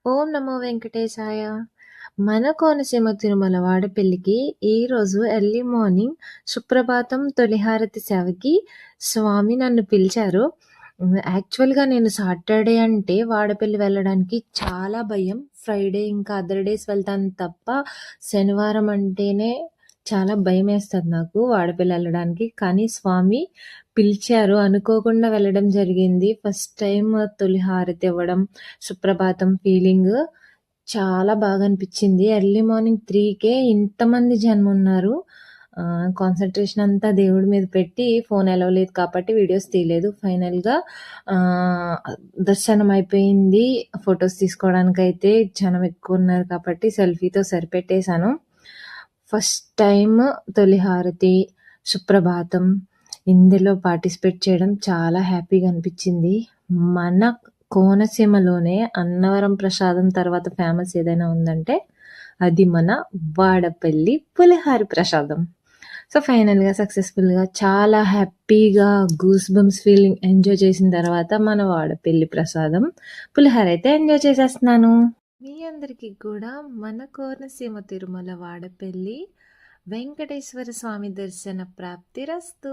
ఓం నమో వెంకటేశాయ. మన కోనసీమ తిరుమల వాడపెల్లికి ఈరోజు early morning సుప్రభాతం తొలిహారతి సేవకి స్వామి నన్ను పిలిచారు. యాక్చువల్‌గా నేను సాటర్‌డే అంటే వాడపెల్లి వెళ్ళడానికి చాలా భయం. ఫ్రైడే ఇంకా అదర్ డేస్ వెళ్తాను తప్ప శనివారం అంటేనే చాలా భయమేస్తది నాకు వాడపెల్లి ఎళ్ళడానికి. కానీ స్వామి పిలిచారు. అనుకోకుండా వెళ్ళడం జరిగింది. ఫస్ట్ టైమ్ తొలి హారతి ఇవ్వడం, సుప్రభాతం ఫీలింగ్ చాలా బాగా అనిపిచ్చింది. ఎర్లీ మార్నింగ్ 3కే ఇంతమంది జనమున్నారు. కాన్సంట్రేషన్ అంతా దేవుడి మీద పెట్టి ఫోన్ అలౌ లేదు కాబట్టి వీడియోస్ తీయలేదు. ఫైనల్‌గా ఆహ్, దర్శనం అయిపోయింది. ఫోటోస్ తీసుకోవడానికైతే జనం ఎక్కువున్నారు కాబట్టి సెల్ఫీతో సరిపెట్టేశాను. ఫస్ట్ టైమ్ తొలి హారతి, సుప్రభాతం ఇందులో పార్టిసిపేట్ చేయడం చాలా హ్యాపీగా అనిపిచ్చింది. మన కోనసీమలోనే అన్నవరం ప్రసాదం తర్వాత ఫేమస్ ఏదైనా ఉందంటే అది మన వాడపల్లి పులిహార ప్రసాదం. సో, ఫైనల్‌గా సక్సెస్‌ఫుల్‌గా చాలా హ్యాపీగా గూస్ బంప్స్ ఫీలింగ్ ఎంజాయ్ చేసిన తర్వాత మన వాడపల్లి ప్రసాదం పులిహార అయితే ఎంజాయ్ చేసేస్తున్నాను. మీ అందరికీ కూడా మన కోనసీమ తిరుమల వాడపల్లి వెంకటేశ్వర స్వామి దర్శన ప్రాప్తిరస్తు.